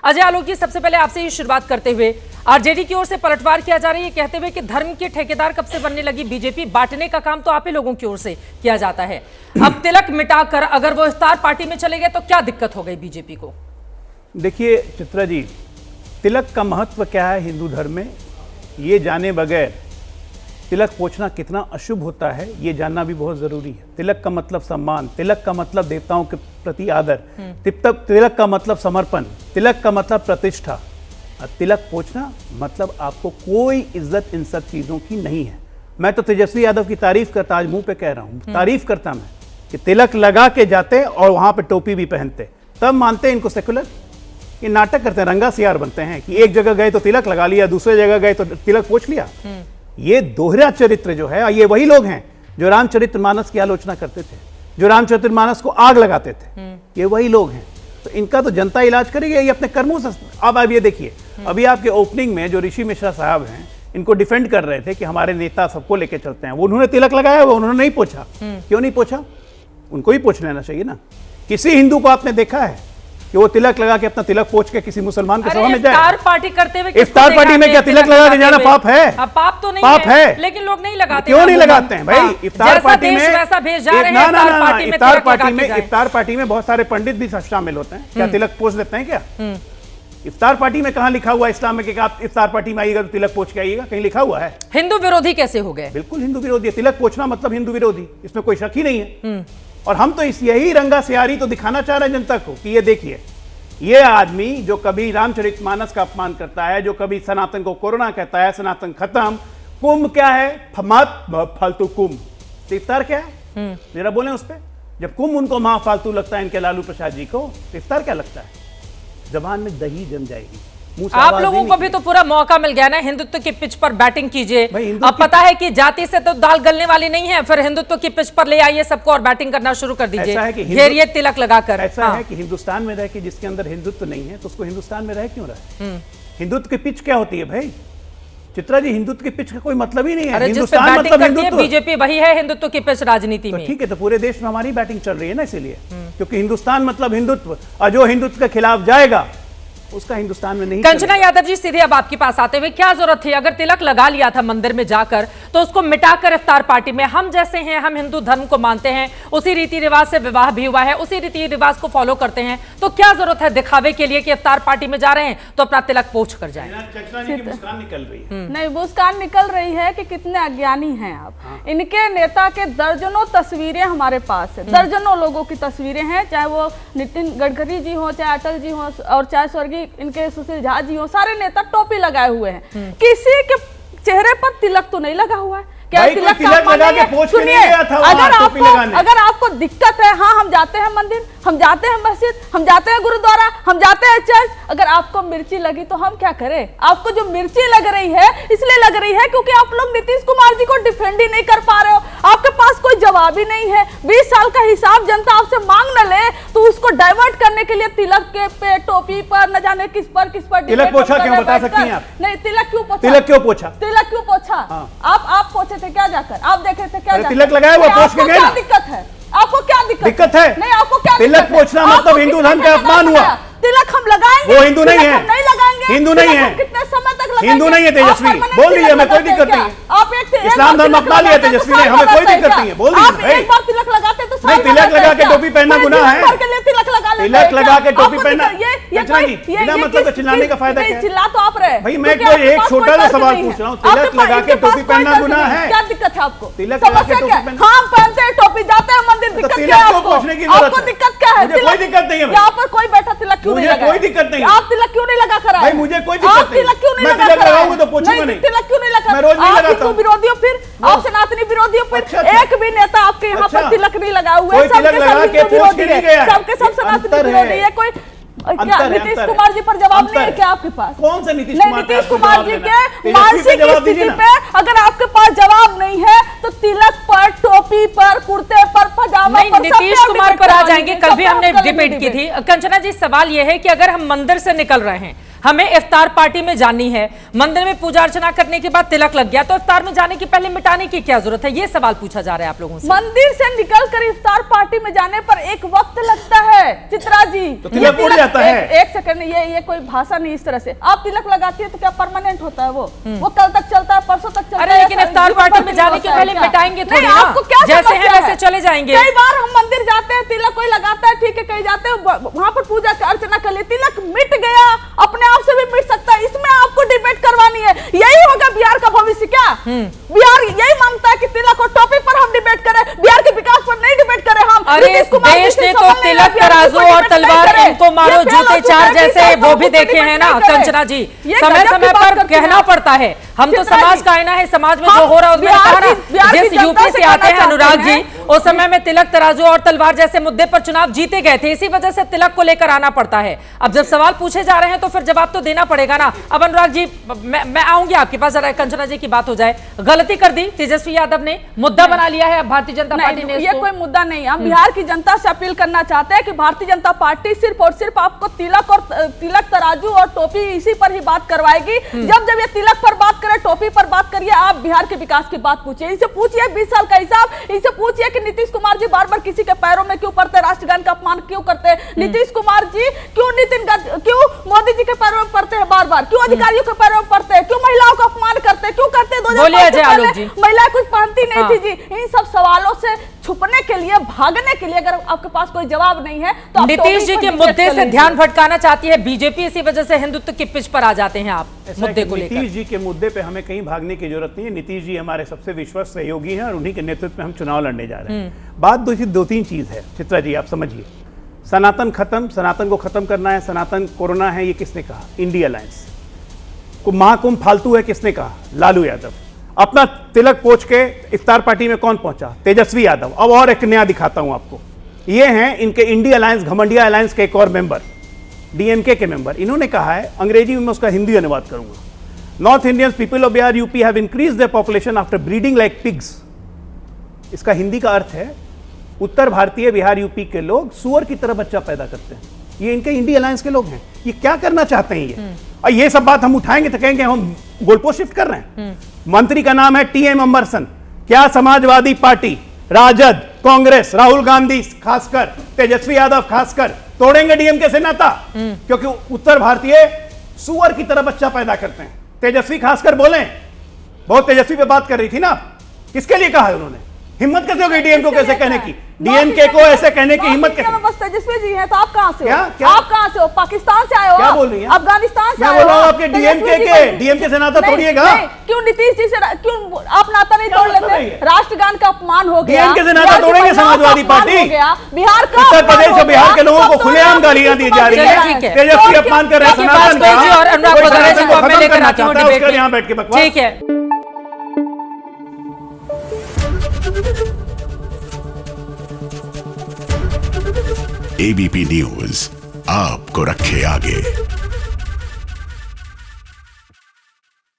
अजय आलोकी, सबसे पहले आपसे ही शुरुआत करते हुए, आरजेडी की ओर से पलटवार किया जा रहा है ये कहते हुए कि धर्म के ठेकेदार कब से बनने लगी बीजेपी, बांटने का काम तो आप ही लोगों की ओर से किया जाता है। अब तिलक मिटाकर अगर वो इफ्तार पार्टी में चले गए तो क्या दिक्कत हो गई बीजेपी को? देखिए चित्रा जी, तिलक का महत्व क्या है हिंदू धर्म में, ये जाने बगैर तिलक पोंछना कितना अशुभ होता है ये जानना भी बहुत जरूरी है। तिलक का मतलब सम्मान, तिलक का मतलब देवताओं के प्रति आदर, तिलक का मतलब समर्पण, तिलक का मतलब प्रतिष्ठा। तिलक पोंछना मतलब आपको कोई इज्जत इन सब चीजों की नहीं है। मैं तो तेजस्वी यादव की तारीफ करता, आज मुंह पे कह रहा हूं, तारीफ करता मैं कि तिलक लगा के जाते और वहां पे टोपी भी पहनते, तब मानते इनको सेकुलर। ये नाटक करते हैं, रंगा सियार बनते हैं कि एक जगह गए तो तिलक लगा लिया, दूसरे जगह गए तो तिलक पोंछ लिया। ये दोहरा चरित्र जो है, ये वही लोग हैं जो रामचरितमानस की आलोचना करते थे, जो रामचरितमानस को आग लगाते थे, ये वही लोग हैं। तो इनका तो जनता इलाज करेगी, ये अपने कर्मों से। अब ये देखिए, अभी आपके ओपनिंग में जो ऋषि मिश्रा साहब हैं, इनको डिफेंड कर रहे थे कि हमारे नेता सबको लेके चलते हैं, वो उन्होंने तिलक लगाया, वो उन्होंने नहीं पोंछा। क्यों नहीं पोंछा? उनको ही पोंछ लेना चाहिए ना। किसी हिंदू को आपने देखा है कि वो तिलक लगा के अपना तिलक पोंछ के किसी मुसलमान के सभा में जाए? इफ्तार पार्टी करते हुए इफ्तार पार्टी में क्या तिलक लगा के जाना पाप है? पाप तो नहीं पाप है, लेकिन लोग नहीं लगाते। क्यों नहीं लगाते हैं भाई? इफ्तार पार्टी में इफ्तार पार्टी में बहुत सारे पंडित भी शामिल होते हैं, क्या तिलक पोंछ देते हैं क्या? इफ्तार पार्टी में कहां लिखा हुआ है इस्लाम में कि आप इफ्तार पार्टी में आइएगा तो तिलक पोंछ के आइएगा? कहीं लिखा हुआ है? हिंदू विरोधी कैसे हो गए? बिल्कुल हिंदू विरोधी है। तिलक पोंछना मतलब हिंदू विरोधी, इसमें कोई शक ही नहीं है। और हम तो यही रंगा सियारी तो दिखाना चाह रहे हैं जनता को कि ये देखिए, ये आदमी जो कभी रामचरितमानस का अपमान करता है, जो कभी सनातन को कोरोना कहता है, सनातन खत्म, कुंभ क्या है? फालतू कुंभ। इफ्तार क्या है? जरा बोले उस पर। जब कुंभ उनको महा फालतू लगता है इनके लालू प्रसाद जी को, इफ्तार क्या लगता है? जबान में दही जम जाएगी। आप लोगों को भी तो पूरा मौका मिल गया ना, हिंदुत्व की पिच पर बैटिंग कीजिए। अब पता है कि जाति से तो दाल गलने वाली नहीं है, फिर हिंदुत्व की पिच पर ले आइए सबको और बैटिंग करना शुरू कर दीजिए, घेरिए तिलक लगाकर। ऐसा है कि हिंदुस्तान में रह के जिसके अंदर हिंदुत्व नहीं है तो उसको हिंदुस्तान में रह क्यों रहा है? हिंदुत्व की पिच क्या होती है भाई? चित्रा जी, हिंदुत्व की पिच का कोई मतलब ही नहीं है। हिंदुस्तान मतलब हिंदुत्व, बीजेपी वही है हिंदुत्व की पिच राजनीति में। ठीक है, तो पूरे देश में हमारी बैटिंग चल रही है ना, इसीलिए, क्योंकि हिंदुस्तान मतलब हिंदुत्व, और जो हिंदुत्व के खिलाफ जाएगा उसका हिंदुस्तान में नहीं। कंचना यादव जी, सीधे अब आपके पास आते हुए, क्या जरूरत थी? अगर तिलक लगा लिया था मंदिर में जाकर तो उसको मिटाकर इफ्तार पार्टी में, हम जैसे हैं, हम हिंदू धर्म को मानते हैं, उसी रीति रिवाज से विवाह भी हुआ है, उसी रीति रिवाज को फॉलो करते हैं, तो क्या जरूरत है दिखावे के लिए कि इफ्तार पार्टी में जा रहे हैं तो अपना तिलक पोंछ कर जाए? मुस्कान निकल रही है। नहीं, मुस्कान निकल रही है कि कितने अज्ञानी हैं आप। इनके नेता के दर्जनों तस्वीरें हमारे पास है, दर्जनों लोगों की तस्वीरें हैं, चाहे वो नितिन गडकरी जी हो, चाहे अटल जी हो, और चाहे स्वर्गीय इनके सुशील झा जी हो, सारे नेता टोपी लगाए हुए हैं। किसी के चेहरे पर तिलक तो नहीं लगा हुआ है। क्या तिलक लगा के पोंछ के नहीं गया था? अगर आपको दिक्कत है, हाँ हम जाते हैं मंदिर, हम जाते हैं मस्जिद, हम जाते हैं गुरुद्वारा, हम जाते हैं चर्च, अगर आपको मिर्ची लगी तो हम क्या करें? आपको जो मिर्ची लग रही है इसलिए लग रही है क्योंकि आप लोग नीतीश कुमार जी को डिफेंड ही नहीं कर पा रहे हो, आपके पास कोई जवाब ही नहीं है। 20 साल का हिसाब जनता आपसे मांग न ले तो उसको डाइवर्ट करने के लिए तिलक के पे, टोपी पर, न जाने किस पर तिलक पोंछा क्यों, बता सकती हैं आप? नहीं, तिलक क्यों पोंछा? तिलक क्यों पोंछा? तिलक क्यों पोंछा? आप पोंछे थे क्या जाकर? आप देखे थे क्या जाकर? तिलक लगाया हुआ पोंछ के गए? क्या दिक्कत है? आपको क्या दिक्कत है? नहीं, आपको क्या तिलक पोंछना मतलब हिंदू धर्म का अपमान हुआ। तिलक हम लगाएंगे, वो हिंदू नहीं है, नहीं लगाएंगे, हिंदू नहीं है, कितने समय तक लगाएंगे? हिंदू नहीं है तेजस्वी, बोल दीजिए, हमें कोई दिक्कत नहीं है। आप इस्लाम धर्म अपना लिया तेजस्वी ने, हमें कोई दिक्कत नहीं है, बोल दीजिए। एक बार तिलक लगाते तो नहीं, तिलक लगा के टोपी पहनना गुनाह है। तिलक लगा के टोपी पहनना, बिना मतलब का चिल्लाने का फायदा क्या है? चिल्ला तो आप रहे भाई, मैं एक छोटा सा सवाल पूछ रहा हूँ, तिलक लगा के टोपी पहनना गुनाह है? क्या दिक्कत है आपको? तिलक लगा के टोपी पहनना, हाँ पहनते हैं टोपी, जाते हैं मंदिर, दिक्कत क्या है आपको? आपको दिक्कत क्या है? कोई दिक्कत नहीं है। यहाँ पर कोई बैठा तिलक क्यों नहीं लगा? कोई दिक्कत नहीं। आप तिलक क्यों नहीं लगा कर आए? भाई मुझे कोई दिक्कत नहीं। तिलक क्यों नहीं मैं लगा तिलक कर लगाऊंगा तो पोंछूंगा नहीं। तिलक क्यों नहीं लगा? मैं रोज नहीं लगाता हूं। विरोधियों, फिर आप सनातनी विरोधियों, फिर एक भी नेता आपके यहाँ पर तिलक नहीं लगा हुआ है। तिलक लगा के पोंछ के नहीं गया, सबके सब सनातनी विरोधी है। कोई नीतीश कुमार जी पर जवाब नहीं है क्या आपके पास? कौन सा नीतीश कुमार जी के मानसिक स्थिति पे अगर आपके पास जवाब नहीं है तो तिलक पर, टोपी पर, कुर्ते पर, पजामा पर, नीतीश कुमार पर आ जाएंगे। कल भी हमने डिबेट की थी। कंचना जी, सवाल यह है कि अगर हम मंदिर से निकल रहे हैं, हमें इफ्तार पार्टी में जानी है, मंदिर में पूजा अर्चना करने के बाद तिलक लग गया तो इफ्तार में जाने के पहले मिटाने की क्या जरूरत है? ये सवाल पूछा जा रहा है आप लोगों से। मंदिर से निकलकर इफ्तार पार्टी में जाने पर एक वक्त लगता है चित्रा जी, तो तिलक उड़ जाता है। एक सेकंड, ये कोई भाषा नहीं इस तरह से। आप तिलक लगाती है तो क्या परमानेंट होता है? वो कल तक चलता है, परसों तक चलता है। अरे लेकिन इफ्तार पार्टी में जाने के पहले मिटाएंगे थोड़ी ना, आपको क्या जैसे हैं वैसे चले जाएंगे। कई बार हम मंदिर जाते हैं, तिलक कोई लगाता है, ठीक है, कहीं जाते हैं वहां पर पूजा अर्चना कर ले, तिलक मिट गया, अपने आप से भी मिट सकता है। इसमें आपको डिबेट करवानी है, यही होगा बिहार का भविष्य क्या? बिहार यही मांगता है कि तिलक और टोपी पर हम डिबेट करें, बिहार के विकास पर नहीं डिबेट करें हम। अरे देश ने तो तिलक, तराजू और तलवार, इनको मारो जूते चार जैसे वो भी देखे हैं ना कंचना जी। समय समय पर कहना पड़ता है, हम तो समाज का आईना है, समाज में जो हो रहा है उसमें कहा ना, जिस यूपी से आते हैं अनुराग जी, उस समय में तिलक, तराजू और तलवार जैसे मुद्दे पर चुनाव जीते गए थे, इसी वजह से तिलक को लेकर आना पड़ता है। अब जब सवाल पूछे जा रहे हैं तो फिर जवाब तो देना पड़ेगा ना। अब अनुराग जी मैं आऊंगी आपके पास, जरा कंचना जी की बात हो जाए। गलती कर दी तेजस्वी यादव ने, मुद्दा बना लिया है अब भारतीय जनता पार्टी ने। ये कोई मुद्दा नहीं है। हम बिहार की जनता से अपील करना चाहते हैं कि भारतीय जनता पार्टी सिर्फ और सिर्फ आपको तिलक, तराजू और टोपी इसी पर ही बात करवाएगी। जब ये तिलक पर बात करे, टोपी पर बात करिए, आप बिहार के विकास की बात पूछिए। इनसे पूछिए 20 साल का हिसाब, इनसे पूछिए कि नीतीश कुमार जी बार बार किसी के पैरों में क्यों पड़ते, राष्ट्रगान का अपमान क्यों करते हैं? नीतीश कुमार जी क्यों मोदी जी के पैरों में पड़ते हैं बार बार? क्यों अधिकारियों के पैरों में पड़ते हैं? क्यों महिलाओं का अपमान करते हैं? क्यों करते हैं? 2005 से पहले महिलाएं कुछ पहनती नहीं थी जी। इन सब सवालों से छुपने के लिए, भागने के लिए अगर आपके पास कोई जवाब नहीं है तो नीतीश जी के मुद्दे से ध्यान भटकाना चाहती है बीजेपी, इसी वजह से हिंदुत्व की पिच पर आ जाते हैं आप मुद्दे को लेकर। नीतीश जी के मुद्दे पे हमें कहीं भागने की जरूरत नहीं है। नीतीश जी हमारे सबसे विश्वस्त सहयोगी हैं और उन्हीं के नेतृत्व में हम चुनाव लड़ने जा रहे हैं। बात दो तीन चीज है चित्रा जी, आप समझिए। सनातन खत्म, सनातन को खत्म करना है, सनातन कोरोना है, ये किसने कहा? India alliance. महाकुंभ फालतू है, किसने कहा? लालू यादव। अपना तिलक पोंछ के इफ्तार पार्टी में कौन पहुंचा? तेजस्वी यादव। अब और एक नया दिखाता हूं आपको, ये हैं इनके इंडिया अलायंस, घमंडिया अलायंस के एक और मेंबर, डीएमके के मेंबर। इन्होंने कहा है, अंग्रेजी में मैं उसका हिंदी अनुवाद करूंगा, north Indians people of Bihar UP have increase their population after breeding like pigs. इसका हिंदी का अर्थ है, उत्तर भारतीय बिहार यूपी के लोग सुअर की तरह बच्चा पैदा करते हैं। ये इनके इंडिया अलायंस के लोग हैं। ये क्या करना चाहते हैं ये? और ये सब बात हम उठाएंगे तो कहेंगे हम गोलपोस्ट शिफ्ट कर रहे हैं। मंत्री का नाम है टीएम अंबरसन। क्या समाजवादी पार्टी, राजद, कांग्रेस, राहुल गांधी खासकर, तेजस्वी यादव खासकर तोड़ेंगे डीएमके से नाता? क्योंकि उत्तर भारतीय सुअर की तरह बच्चा पैदा करते हैं। तेजस्वी खासकर बोले, बहुत तेजस्वी पे बात कर रही थी ना, किसके लिए कहा है उन्होंने? हिम्मत कैसे हो गई डीएम को कैसे कहने की? डीएमके को ऐसे कहने की हिम्मत कैसे? बस तेजस्वी जी हैं तो आप कहां से हो? क्या? आप कहां से हो? पाकिस्तान से आए हो? क्या बोल रही हैं? अफगानिस्तान से मैं आए बोल हो? रहा हूं आपके डीएमके से नाता तोड़िएगा। क्यों नीतीश जी से क्यों आप नाता नहीं तोड़ लेते? राष्ट्रगान का अपमान हो गया, डीएमके से नाता तोड़ेंगे समाजवादी पार्टी? बिहार का, उत्तर प्रदेश और बिहार के लोगों को खुलेआम गालियां दी जा रही है। तेजस्वी अपमान कर रहे हैं सनातन का, और अनुराग वगैरह जी को अब मैं लेकर आती हूं डिबेट में। यहां बैठ के बकवास। ठीक है, एबीपी न्यूज आपको रखे आगे।